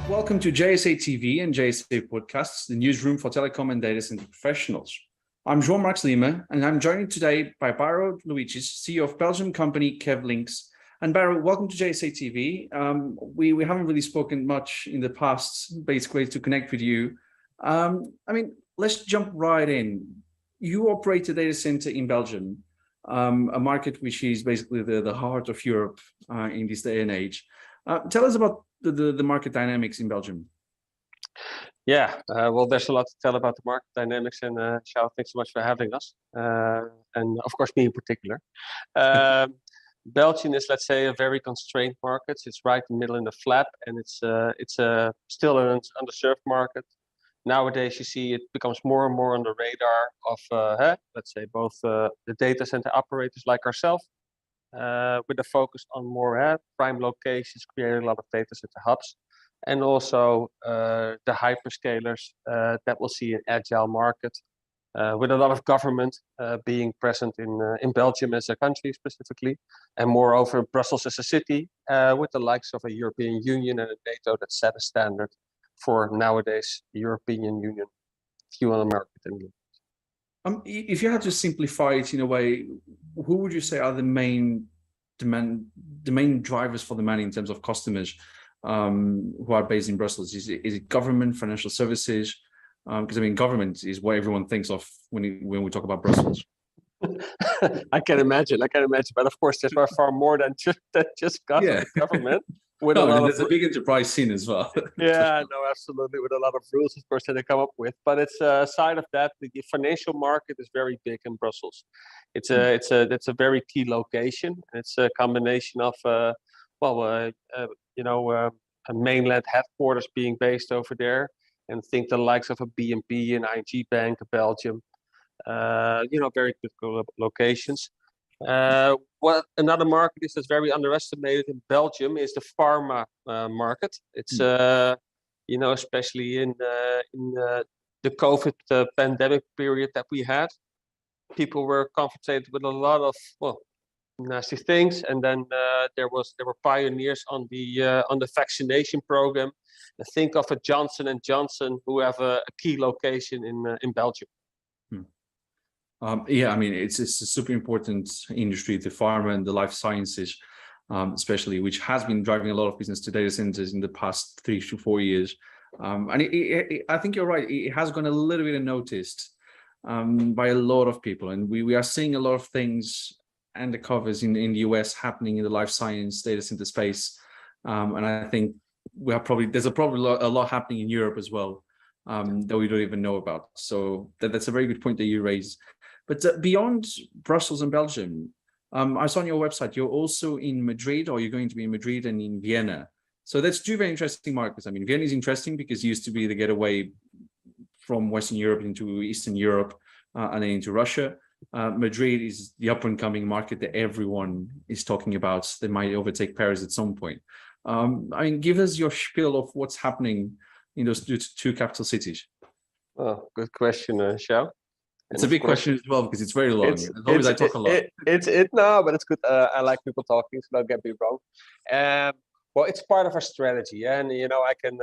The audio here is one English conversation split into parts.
Welcome to JSA TV and JSA Podcasts, the newsroom for telecom and data center professionals. I'm Jean-Marc Lima, and I'm joined today by Barro, Luitjes, CEO of Belgian company KevlinX. And Barro, welcome to JSA TV. We haven't really spoken much in the past, basically to connect with you. Let's jump right in. You operate a data center in Belgium, a market which is basically the heart of Europe in this day and age. Tell us about the market dynamics in Belgium. Yeah, well, there's a lot to tell about the market dynamics, and Xiao, thanks so much for having us, and of course me in particular. Belgium is, let's say, a very constrained market. It's right in the middle in the flap, and it's still an underserved market. Nowadays, you see it becomes more and more on the radar of, let's say, both the data center operators like ourselves, with a focus on more prime locations, creating a lot of data center hubs, and also the hyperscalers that will see an agile market with a lot of government being present in Belgium as a country specifically, and moreover Brussels as a city, with the likes of a European Union and a NATO that set a standard for nowadays the European Union view on the market. If you had to simplify it in a way, who would you say are the main drivers for demand in terms of customers who are based in Brussels? Is it government, financial services? Because government is what everyone thinks of when we talk about Brussels. I can imagine, but of course there's far more than just government. There's a big enterprise scene as well. Yeah, no, absolutely, with a lot of rules, of course, that they come up with. But it's aside of that, the financial market is very big in Brussels. It's a very key location. It's a combination of a mainland headquarters being based over there, and think the likes of a BNP and ING Bank of Belgium. Very critical locations. What another market is that's very underestimated in Belgium is the pharma market. It's especially in the COVID pandemic period that we had, people were confronted with a lot of nasty things, and then there were pioneers on the vaccination program. Think of a Johnson & Johnson, who have a key location in Belgium. It's a super important industry, the pharma and the life sciences, especially, which has been driving a lot of business to data centers in the past 3 to 4 years. I think you're right. It has gone a little bit unnoticed by a lot of people, and we are seeing a lot of things and the covers in the US happening in the life science data center space, and I think there's probably a lot happening in Europe as well that we don't even know about. So that's a very good point that you raise. But beyond Brussels and Belgium, I saw on your website you're also in Madrid, or you're going to be in Madrid and in Vienna. So that's two very interesting markets. Vienna is interesting because it used to be the getaway from Western Europe into Eastern Europe and then into Russia. Madrid is the up-and-coming market that everyone is talking about that might overtake Paris at some point. Give us your spiel of what's happening in those two capital cities. Oh, good question, Xiao. It's a big question as well because it's very long. As always, I talk a lot. But it's good. I like people talking, so don't get me wrong. Well, it's part of our strategy, and I can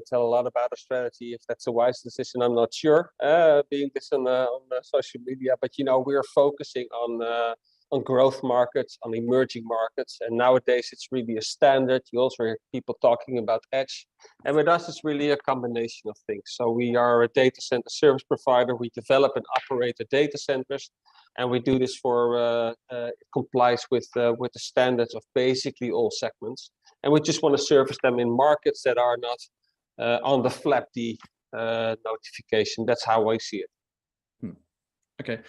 tell a lot about our strategy. If that's a wise decision, I'm not sure. Being this on social media, but we are focusing on growth markets, on emerging markets, and nowadays it's really a standard. You also hear people talking about edge, and with us it's really a combination of things. So we are a data center service provider. We develop and operate the data centers, and we do this for it complies with the standards of basically all segments, and we just want to service them in markets that are not on the FLAP-D notification. That's how I see it. Okay.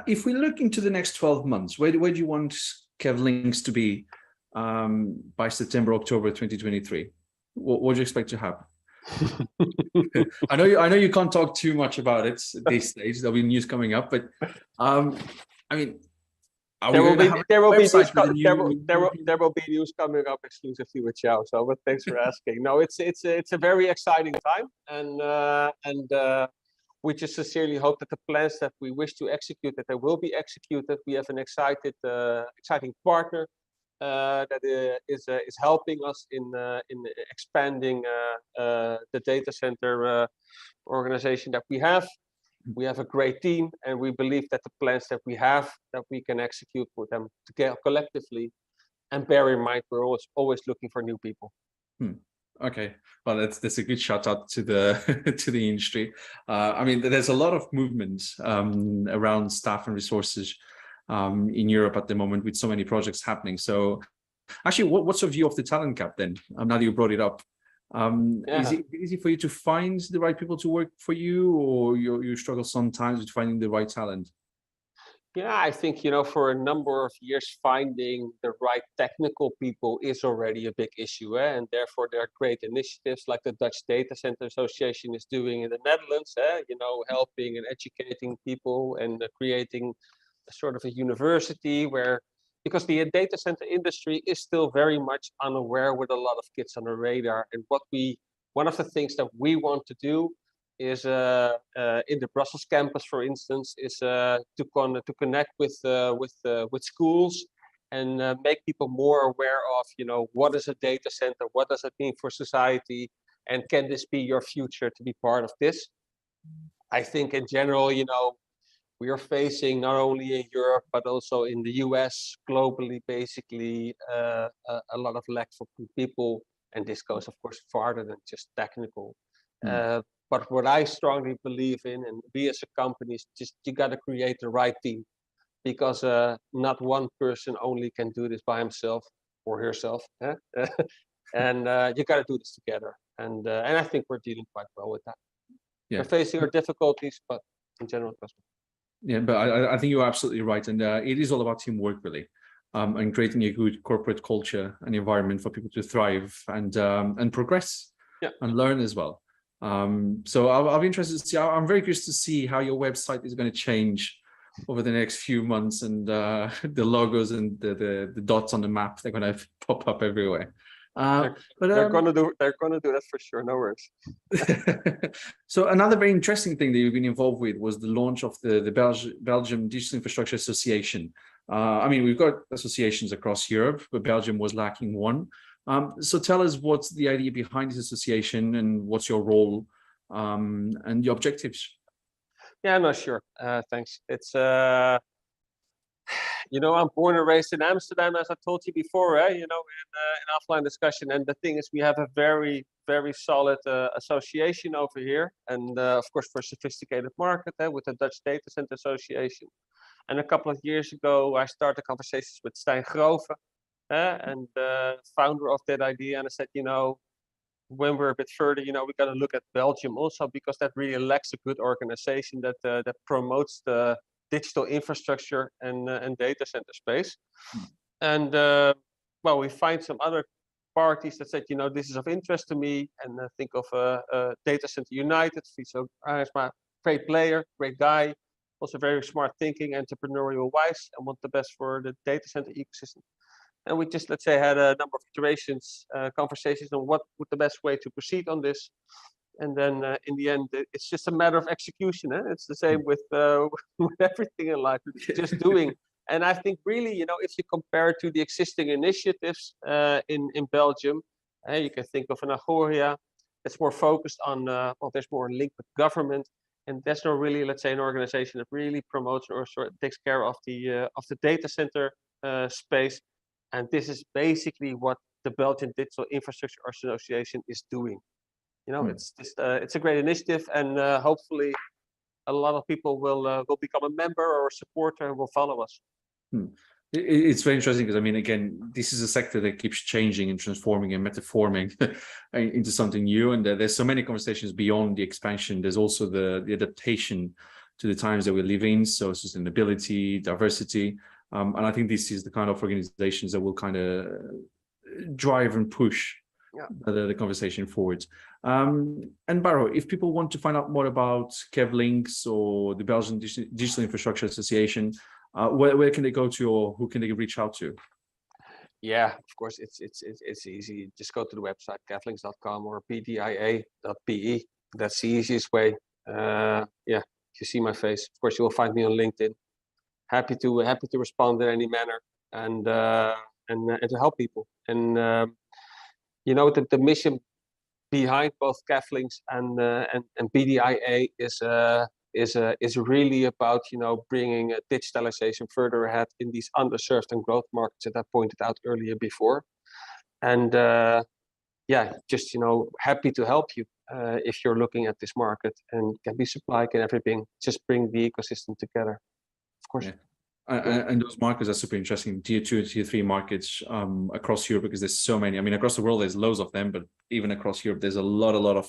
If we look into the next 12 months, where do you want KevlinX to be by September, October 2023? What do you expect to happen? I know you can't talk too much about it at this stage. There'll be news coming up, but there will be news coming up exclusively with Xiao. So, but thanks for asking. No, it's a very exciting time, and we just sincerely hope that the plans that we wish to execute, that they will be executed. We have an exciting partner that is helping us in expanding the data center organization that we have. We have a great team, and we believe that the plans that we have, that we can execute with them together collectively. And bear in mind, we're always looking for new people. Okay, well, that's a good shout out to the to the industry. I mean, there's a lot of movement around staff and resources in Europe at the moment, with so many projects happening. So, actually, what's your view of the talent gap then? Now that you brought it up, is it easy for you to find the right people to work for you, or you struggle sometimes with finding the right talent? Yeah, I think, for a number of years, finding the right technical people is already a big issue. And therefore, there are great initiatives like the Dutch Data Center Association is doing in the Netherlands, helping and educating people and creating a sort of a university where, because the data center industry is still very much unaware with a lot of kids on the radar. And one of the things that we want to do is in the Brussels campus, for instance, is to connect with schools and make people more aware of, what is a data center, what does it mean for society, and can this be your future to be part of this? I think in general, we are facing not only in Europe but also in the US, globally, basically a lot of lack for people, and this goes, of course, farther than just technical. But what I strongly believe in, and we as a company, is just you got to create the right team, because not one person only can do this by himself or herself, and you got to do this together. And I think we're dealing quite well with that. Yeah. We're facing our difficulties, but in general, yeah. But I think you're absolutely right, and it is all about teamwork, really, and creating a good corporate culture and environment for people to thrive and progress, and learn as well. So I'll be interested to see. I'm very curious to see how your website is going to change over the next few months, and the logos and the dots on the map, they're going to pop up everywhere. But they're going to do that for sure. No worries. So another very interesting thing that you've been involved with was the launch of the Belgium Digital Infrastructure Association. I mean, we've got associations across Europe, but Belgium was lacking one. So tell us, what's the idea behind this association, and what's your role and the objectives? Yeah, no, sure. Thanks. It's I'm born and raised in Amsterdam, as I told you before, in offline discussion. And the thing is, we have a very, very solid association over here, and of course, for a sophisticated market, with the Dutch Data Center Association. And a couple of years ago, I started conversations with Stijn Grove, and founder of that idea, and I said, when we're a bit further, we got to look at Belgium also, because that really lacks a good organization that promotes the digital infrastructure and data center space. And we find some other parties that said, this is of interest to me, and think of Data Center United. So is my great player, great guy, also very smart thinking, entrepreneurial wise, and want the best for the data center ecosystem. And we just, let's say, had a number of iterations, conversations on what would the best way to proceed on this. And then in the end, it's just a matter of execution. It's the same with everything in life, just doing. And I think really, if you compare to the existing initiatives in Belgium, you can think of an Agoria that's more focused on, there's more link with government. And there's not really, let's say, an organization that really promotes or sort of takes care of the data center space. And this is basically what the Belgian Digital Infrastructure Association is doing. It's a great initiative, and hopefully a lot of people will become a member or a supporter and will follow us. It's very interesting, because I mean, again, this is a sector that keeps changing and transforming and metaforming into something new, and there's so many conversations beyond the expansion. There's also the adaptation to the times that we live in, so sustainability, diversity, and I think this is the kind of organizations that will kind of drive and push the conversation forward. And Barro, if people want to find out more about KevlinX or the Belgian Digital Infrastructure Association, where can they go to, or who can they reach out to? Yeah, of course, it's easy. Just go to the website kevlinx.com or bdia.be. That's the easiest way. If you see my face, of course, you will find me on LinkedIn. Happy to respond in any manner. And and to help people. And the mission behind both KevlinX and BDIA is really about bringing digitalization further ahead in these underserved and growth markets that I pointed out earlier before. And just happy to help you if you're looking at this market and can be supply and everything. Just bring the ecosystem together, of course. Yeah. And those markets are super interesting, tier 2 and tier 3 markets across Europe, because there's so many. I mean, across the world, there's loads of them, but even across Europe, there's a lot of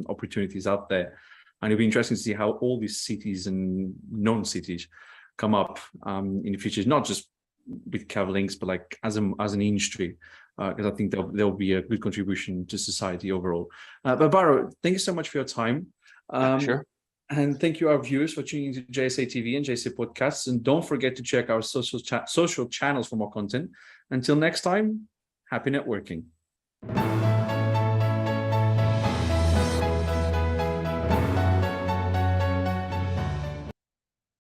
opportunities out there. And it'll be interesting to see how all these cities and non-cities come up in the future, not just with KevlinX, but like as an industry, because I think there'll be a good contribution to society overall. But Barro, thank you so much for your time. Sure. And thank you, our viewers, for tuning into JSA TV and JSA Podcasts. And don't forget to check our social channels for more content. Until next time, happy networking.